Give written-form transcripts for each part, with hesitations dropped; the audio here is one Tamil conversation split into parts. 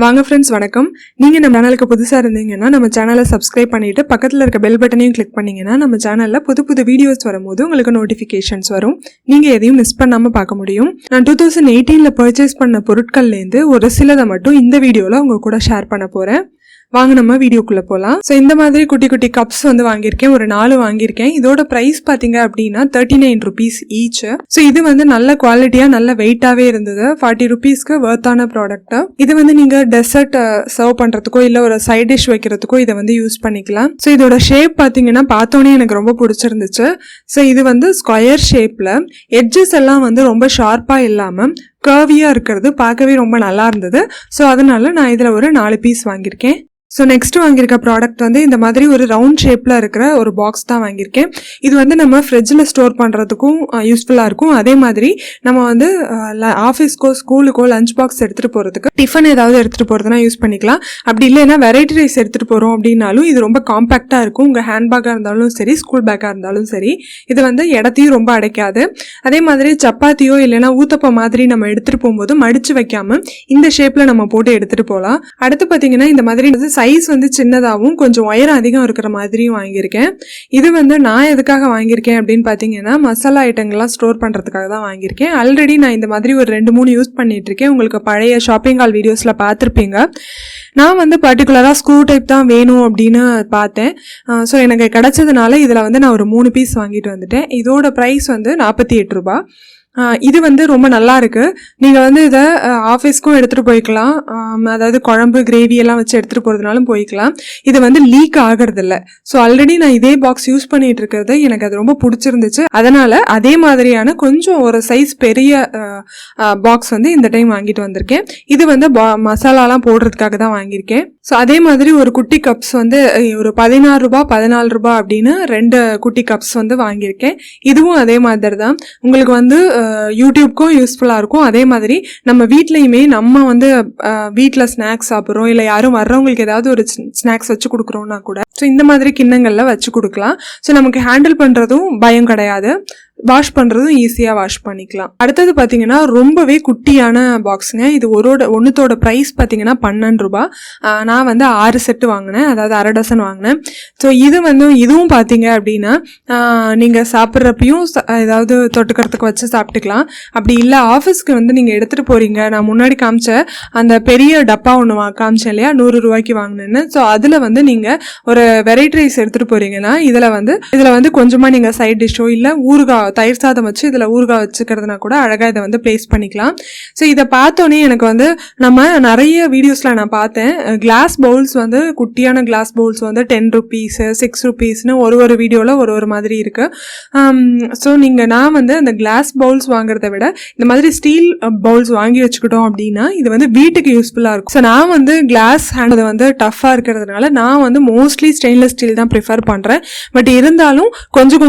வாங்க ஃப்ரெண்ட்ஸ், வணக்கம். நீங்கள் நம்ம சேனலுக்கு புதுசாக இருந்தீங்கன்னா நம்ம சேனலை சப்ஸ்கிரைப் பண்ணிவிட்டு பக்கத்தில் இருக்க பெல் பட்டனையும் கிளிக் பண்ணிங்கன்னா நம்ம சேனலில் புது புது வீடியோஸ் வரும்போது உங்களுக்கு நோட்டிஃபிகேஷன்ஸ் வரும். நீங்கள் எதையும் மிஸ் பண்ணாமல் பார்க்க முடியும். நான் 2018 பர்ச்சேஸ் பண்ண பொருட்கள்லேருந்து ஒரு சிலதை மட்டும் இந்த வீடியோவில் உங்கள் கூட ஷேர் பண்ண போகிறேன். வாங்க நம்ம வீடியோக்குள்ளே போகலாம். ஸோ இந்த மாதிரி குட்டி குட்டி கப்ஸ் வந்து வாங்கியிருக்கேன், ஒரு 4 வாங்கியிருக்கேன். இதோட ப்ரைஸ் பார்த்தீங்க அப்படின்னா 39 rupees ஈச். ஸோ இது வந்து நல்ல குவாலிட்டியாக நல்ல வெயிட்டாகவே இருந்தது. 40 rupeesக்கு வர்த்தான ப்ராடக்ட்டு. இது வந்து நீங்கள் டெசர்ட் சர்வ் பண்ணுறதுக்கோ இல்லை ஒரு சைட் டிஷ் வைக்கிறதுக்கோ இதை வந்து யூஸ் பண்ணிக்கலாம். ஸோ இதோட ஷேப் பார்த்தீங்கன்னா பார்த்தோன்னே எனக்கு ரொம்ப பிடிச்சிருந்துச்சு. ஸோ இது வந்து ஸ்கொயர் ஷேப்பில் எட்ஜஸ் எல்லாம் வந்து ரொம்ப ஷார்ப்பாக இல்லாமல் கர்வியாக இருக்கிறது பார்க்கவே ரொம்ப நல்லா இருந்தது. ஸோ அதனால நான் இதில் ஒரு 4 பீஸ் வாங்கியிருக்கேன். ஸோ நெக்ஸ்ட் வாங்கியிருக்க ப்ராடக்ட் வந்து இந்த மாதிரி ஒரு ரவுண்ட் ஷேப்பில் இருக்கிற ஒரு பாக்ஸ் தான் வாங்கியிருக்கேன். இது வந்து நம்ம ஃப்ரிட்ஜில் ஸ்டோர் பண்ணுறதுக்கும் யூஸ்ஃபுல்லாக இருக்கும். அதே மாதிரி நம்ம வந்து ஆஃபீஸ்க்கோ ஸ்கூலுக்கோ லஞ்ச் பாக்ஸ் எடுத்துகிட்டு போகிறதுக்கு டிஃபன் ஏதாவது எடுத்துகிட்டு போகிறதுனா யூஸ் பண்ணிக்கலாம். அப்படி இல்லைன்னா வெரைட்டி ரைஸ் எடுத்துகிட்டு போகிறோம் அப்படின்னாலும் இது ரொம்ப காம்பேக்டாக இருக்கும். உங்கள் ஹேண்ட்பேக்காக இருந்தாலும் சரி, ஸ்கூல் பேக்காக இருந்தாலும் சரி, இது வந்து இடத்தையும் ரொம்ப அடைக்காது. அதே மாதிரி சப்பாத்தியோ இல்லைன்னா ஊத்தப்பம் மாதிரி நம்ம எடுத்துகிட்டு போகும்போது மடித்து வைக்காமல் இந்த ஷேப்பில் நம்ம போட்டு எடுத்துகிட்டு போகலாம். அடுத்து பார்த்தீங்கன்னா இந்த மாதிரி சைஸ் வந்து சின்னதாகவும் கொஞ்சம் உயரம் அதிகம் இருக்கிற மாதிரியும் வாங்கியிருக்கேன். இது வந்து நான் எதுக்காக வாங்கியிருக்கேன் அப்படின்னு பார்த்தீங்கன்னா மசாலா ஐட்டங்கள்லாம் ஸ்டோர் பண்ணுறதுக்காக தான் வாங்கியிருக்கேன். ஆல்ரெடி நான் இந்த மாதிரி ஒரு 2-3 யூஸ் பண்ணிட்டு இருக்கேன். உங்களுக்கு பழைய ஷாப்பிங் ஹால் வீடியோஸில் பார்த்துருப்பீங்க. நான் வந்து பர்டிகுலராக ஸ்க்ரூ டைப் தான் வேணும் அப்படின்னு பார்த்தேன். ஸோ எனக்கு கிடைச்சதுனால இதில் வந்து நான் ஒரு 3 பீஸ் வாங்கிட்டு வந்துட்டேன். இதோட ப்ரைஸ் வந்து 48 ரூபாய். இது வந்து ரொம்ப நல்லா இருக்கு. நீங்கள் வந்து இதை ஆஃபீஸ்க்கும் எடுத்துகிட்டு போய்க்கலாம். அதாவது குழம்பு கிரேவி எல்லாம் வச்சு எடுத்துகிட்டு போகிறதுனாலும் போய்க்கலாம். இது வந்து லீக் ஆகிறதில்ல. ஸோ ஆல்ரெடி நான் இதே பாக்ஸ் யூஸ் பண்ணிட்டு இருக்கிறது எனக்கு அது ரொம்ப பிடிச்சிருந்துச்சு. அதனால் அதே மாதிரியான கொஞ்சம் ஒரு சைஸ் பெரிய பாக்ஸ் வந்து இந்த டைம் வாங்கிட்டு வந்திருக்கேன். இது வந்து மசாலாலாம் போடுறதுக்காக தான் வாங்கியிருக்கேன். ஸோ அதே மாதிரி ஒரு குட்டி கப்ஸ் வந்து ஒரு 16 ரூபாய் 14 ரூபாய் அப்படின்னு 2 குட்டி கப்ஸ் வந்து வாங்கியிருக்கேன். இதுவும் அதே மாதிரி தான் உங்களுக்கு வந்து யூடியூப்க்கும் யூஸ்ஃபுல்லாக இருக்கும். அதே மாதிரி நம்ம வீட்லேயுமே நம்ம வந்து வீட்டில் ஸ்நாக்ஸ் சாப்பிட்றோம் இல்லை யாரும் வர்றவங்களுக்கு ஏதாவது ஒரு ஸ்நாக்ஸ் வச்சு கொடுக்குறோன்னா கூட ஸோ இந்த மாதிரி கிண்ணங்களில் வச்சு கொடுக்கலாம். ஸோ நமக்கு ஹேண்டில் பண்ணுறதும் பயம் கிடையாது, வாஷ் பண்ணுறதும் ஈஸியாக வாஷ் பண்ணிக்கலாம். அடுத்தது பார்த்தீங்கன்னா ரொம்பவே குட்டியான பாக்ஸுங்க. இது ஒன்றுத்தோட ப்ரைஸ் பார்த்தீங்கன்னா 12 ரூபாய். நான் வந்து 6 செட்டு வாங்கினேன், அதாவது அரை டசன் வாங்கினேன். ஸோ இதுவும் பார்த்தீங்க அப்படின்னா நீங்கள் சாப்பிட்றப்பையும் ஏதாவது தொட்டுக்கிறதுக்கு வச்சு சாப்பிட்டுக்கலாம். அப்படி இல்லை ஆஃபீஸ்க்கு வந்து நீங்கள் எடுத்துகிட்டு போகிறீங்க, நான் முன்னாடி காமிச்ச அந்த பெரிய டப்பா ஒன்று காமிச்சேன் இல்லையா, 100 ரூபாய்க்கு வாங்கினேன்னு. ஸோ அதில் வந்து நீங்கள் ஒரு வெரைட்டி ரைஸ் எடுத்துகிட்டு போகிறீங்கன்னா இதில் வந்து கொஞ்சமாக நீங்கள் சைட் டிஷ்ஷோ இல்லை ஊறுகாய் தயிர் சாதம் வச்சு இதில் ஊறுகாய் வச்சுக்கிறதுனா கூட அழகாக இதை வந்து பிளேஸ் பண்ணிக்கலாம். ஸோ இதை பார்த்தோன்னே எனக்கு வந்து நம்ம நிறைய வீடியோஸில் நான் பார்த்தேன் கிளாஸ் பவுல்ஸ் வந்து குட்டியான கிளாஸ் பவுல்ஸ் வந்து 10 rupees 6 rupeesனு ஒரு வீடியோவில் ஒரு மாதிரி இருக்குது. ஸோ நான் வந்து அந்த கிளாஸ் பவுல்ஸ் வாங்குறத விட இந்த மாதிரி ஸ்டீல் பவுல்ஸ் வாங்கி வச்சுக்கிட்டோம் அப்படின்னா இது வந்து வீட்டுக்கு யூஸ்ஃபுல்லாக இருக்கும். ஸோ நான் வந்து கிளாஸ் ஹேண்ட் வந்து டஃப்பாக இருக்கிறதுனால நான் வந்து மோஸ்ட்லி ஸ்டெயின்லெஸ் ஸ்டீல் தான் ப்ரிஃபர் பண்ணுறேன். பட் இருந்தாலும் கொஞ்சம்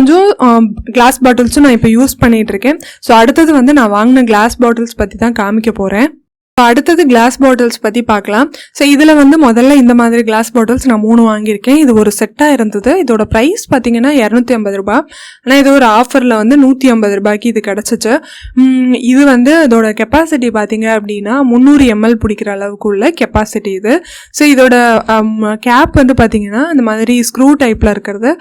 கிளாஸ் பாட்டில்ஸ் நான் இப்போ யூஸ் பண்ணிட்டு இருக்கேன். ஸோ அடுத்தது வந்து நான் வாங்கின கிளாஸ் பாட்டில்ஸ் பற்றி தான் காமிக்க போகிறேன். அடுத்தது கிளாஸ் பாட்டில்ஸ் பற்றி பார்க்கலாம். ஸோ இதில் வந்து முதல்ல இந்த மாதிரி கிளாஸ் பாட்டில்ஸ் நான் 3 வாங்கியிருக்கேன். இது ஒரு செட்டாக இருந்தது. இதோட ப்ரைஸ் பார்த்தீங்கன்னா 250 ரூபாய். ஆனால் இது ஒரு ஆஃபரில் வந்து 150 ரூபாய்க்கு இது கிடச்சிச்சு. இது வந்து இதோட கெப்பாசிட்டி பார்த்தீங்க அப்படின்னா 300 ml பிடிக்கிற அளவுக்கு உள்ள கெப்பாசிட்டி இது. ஸோ இதோட கேப் வந்து பார்த்தீங்கன்னா இந்த மாதிரி ஸ்க்ரூ டைப்பில் இருக்கிறது,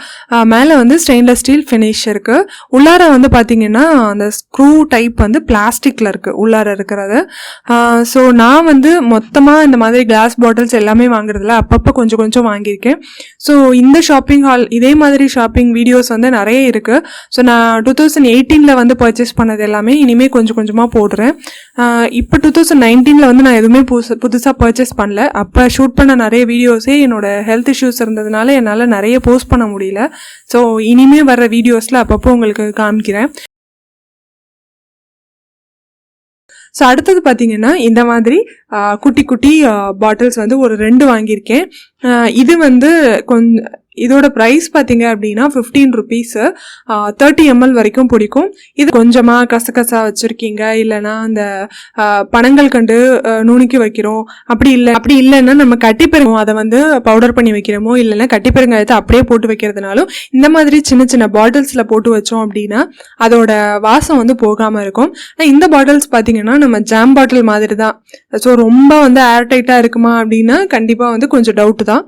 மேலே வந்து ஸ்டெயின்லெஸ் ஸ்டீல் ஃபினிஷ் இருக்குது. உள்ளார வந்து பார்த்தீங்கன்னா அந்த ஸ்க்ரூ டைப் வந்து பிளாஸ்டிக்கில் இருக்குது உள்ளார இருக்கிறது. ஸோ நான் வந்து மொத்தமாக இந்த மாதிரி கிளாஸ் பாட்டில்ஸ் எல்லாமே வாங்குறதுல அப்பப்போ கொஞ்சம் வாங்கியிருக்கேன். ஸோ இந்த ஷாப்பிங் ஹால் இதே மாதிரி ஷாப்பிங் வீடியோஸ் வந்து நிறைய இருக்குது. ஸோ நான் 2018 வந்து பர்ச்சேஸ் பண்ணது எல்லாமே இனிமேல் கொஞ்சமாக போடுறேன். இப்போ 2019 வந்து நான் எதுவுமே புதுசாக பர்ச்சேஸ் பண்ணல. அப்போ ஷூட் பண்ண நிறைய வீடியோஸே என்னோட ஹெல்த் இஷ்யூஸ் இருந்ததுனால என்னால் நிறைய போஸ்ட் பண்ண முடியல. ஸோ இனிமேல் வர்ற வீடியோஸில் அப்பப்போ உங்களுக்கு காமிக்கிறேன். ஸோ அடுத்தது பார்த்தீங்கன்னா இந்த மாதிரி குட்டி பாட்டில்ஸ் வந்து ஒரு 2 வாங்கியிருக்கேன். இது வந்து இதோட ப்ரைஸ் பார்த்தீங்க அப்படின்னா 15 ருபீஸு. 30 ml வரைக்கும் பிடிக்கும். இது கொஞ்சமாக கசகசா வச்சுருக்கீங்க, இல்லைனா அந்த பனங்கள் கண்டு நுணுக்கி வைக்கிறோம், அப்படி இல்லைன்னா நம்ம கட்டிப்பெருங்காயம் அதை வந்து பவுடர் பண்ணி வைக்கிறோமோ, இல்லைன்னா கட்டிப்பெருங்காயத்தை அப்படியே போட்டு வைக்கிறதுனாலும் இந்த மாதிரி சின்ன சின்ன பாட்டில்ஸில் போட்டு வச்சோம் அப்படின்னா அதோட வாசம் வந்து போகாமல் இருக்கும். இந்த பாட்டில்ஸ் பார்த்தீங்கன்னா நம்ம ஜாம் பாட்டில் மாதிரி தான். ஸோ ரொம்ப வந்து ஏர்டைட்டாக இருக்குமா அப்படின்னா கண்டிப்பாக வந்து கொஞ்சம் டவுட்டு தான்.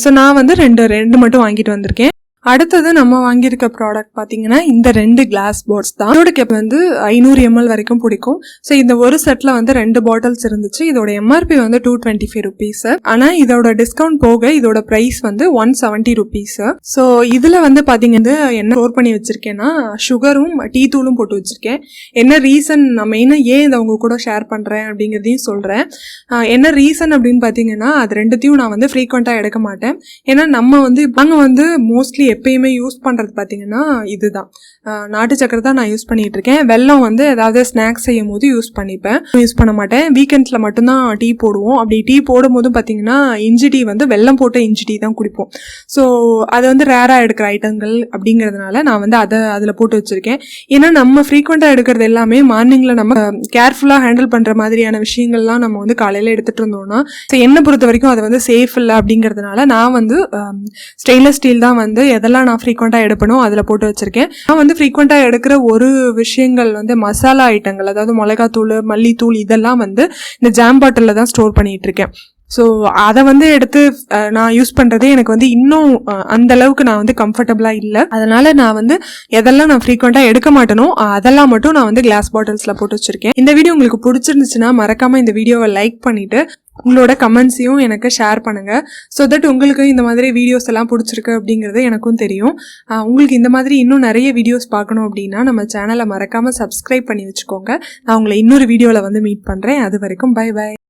ஸோ நான் வந்து ரெண்டு மட்டும் வாங்கிட்டு வந்திருக்கேன். அடுத்தது நம்ம வாங்கியிருக்க ப்ராடக்ட் பார்த்தீங்கன்னா இந்த 2 கிளாஸ் பாட்ஸ் தான். இதோட கேப் வந்து 500 ml வரைக்கும் பிடிக்கும். ஸோ இந்த ஒரு செட்டில் வந்து 2 பாட்டில்ஸ் இருந்துச்சு. இதோட எம்ஆர்பி வந்து 225 ருபீஸ். ஆனால் இதோட டிஸ்கவுண்ட் போக இதோட ப்ரைஸ் வந்து 170 ருபீஸ். ஸோ இதில் வந்து பார்த்தீங்கன்னா என்ன ஸ்டோர் பண்ணி வச்சிருக்கேன்னா சுகரும் டீ தூளும் போட்டு வச்சிருக்கேன். என்ன ரீசன், நான் மெயினாக ஏன் இதை அவங்க கூட ஷேர் பண்ணுறேன் அப்படிங்கிறதையும் சொல்கிறேன். என்ன ரீசன் அப்படின்னு பார்த்தீங்கன்னா அது ரெண்டுத்தையும் நான் வந்து ஃப்ரீக்வெண்ட்டாக எடுக்க மாட்டேன். ஏன்னா நம்ம வந்து மோஸ்ட்லி எப்பயுமே யூஸ் பண்ணுறது பார்த்தீங்கன்னா இதுதான், நாட்டு சக்கரை தான் நான் யூஸ் பண்ணிட்டு இருக்கேன். வெல்லம் வந்து ஏதாவது ஸ்நாக்ஸ் செய்யும் போது யூஸ் பண்ண மாட்டேன். வீக்கெண்ட்ஸில் மட்டும்தான் டீ போடுவோம். அப்படி டீ போடும் போதும் பார்த்தீங்கன்னா இஞ்சி டீ வந்து வெல்லம் போட்ட இஞ்சி டீ தான் குடிப்போம். ஸோ அது வந்து ரேராக எடுக்கிற ஐட்டங்கள் அப்படிங்கிறதுனால நான் வந்து அதில் போட்டு வச்சுருக்கேன். ஏன்னா நம்ம ஃப்ரீக்வெண்ட்டாக எடுக்கிறது எல்லாமே மார்னிங்கில் நம்ம கேர்ஃபுல்லாக ஹேண்டில் பண்ணுற மாதிரியான விஷயங்கள்லாம் நம்ம வந்து காலையில் எடுத்துகிட்டு இருந்தோம்னா ஸோ என்னை பொறுத்த வரைக்கும் அது வந்து சேஃப் இல்லை அப்படிங்கிறதுனால நான் வந்து ஸ்டெயின்லெஸ் ஸ்டீல் தான் வந்து எதெல்லாம் நான் ஃப்ரீக்வெண்ட்டாக எடுப்பனோ அதில் போட்டு வச்சுருக்கேன். நான் வந்து ஃப்ரீக்வெண்ட்டாக எடுக்கிற ஒரு விஷயங்கள் வந்து மசாலா ஐட்டங்கள், அதாவது மிளகாத்தூள், மல்லித்தூள், இதெல்லாம் வந்து இந்த ஜாம் பாட்டிலில் தான் ஸ்டோர் பண்ணிகிட்டு இருக்கேன். ஸோ அதை வந்து எடுத்து நான் யூஸ் பண்ணுறதே எனக்கு வந்து இன்னும் அந்த அளவுக்கு நான் வந்து கம்ஃபர்டபுளாக இல்லை. அதனால நான் வந்து எதெல்லாம் நான் ஃப்ரீக்வெண்ட்டாக எடுக்க மாட்டேனோ அதெல்லாம் மட்டும் நான் வந்து கிளாஸ் பாட்டில்ஸில் போட்டு வச்சுருக்கேன். இந்த வீடியோ உங்களுக்கு பிடிச்சிருந்துச்சுன்னா மறக்காமல் இந்த வீடியோவை லைக் பண்ணிவிட்டு உங்களோட கமெண்ட்ஸையும் எனக்கு ஷேர் பண்ணுங்கள். ஸோ தட் உங்களுக்கு இந்த மாதிரி வீடியோஸ் எல்லாம் பிடிச்சிருக்கு அப்படிங்கிறது எனக்கும் தெரியும். உங்களுக்கு இந்த மாதிரி இன்னும் நிறைய வீடியோஸ் பார்க்கணும் அப்படின்னா நம்ம சேனலை மறக்காமல் சப்ஸ்கிரைப் பண்ணி வச்சுக்கோங்க. நான் உங்களை இன்னொரு வீடியோவில் வந்து மீட் பண்ணுறேன். அது வரைக்கும் பை.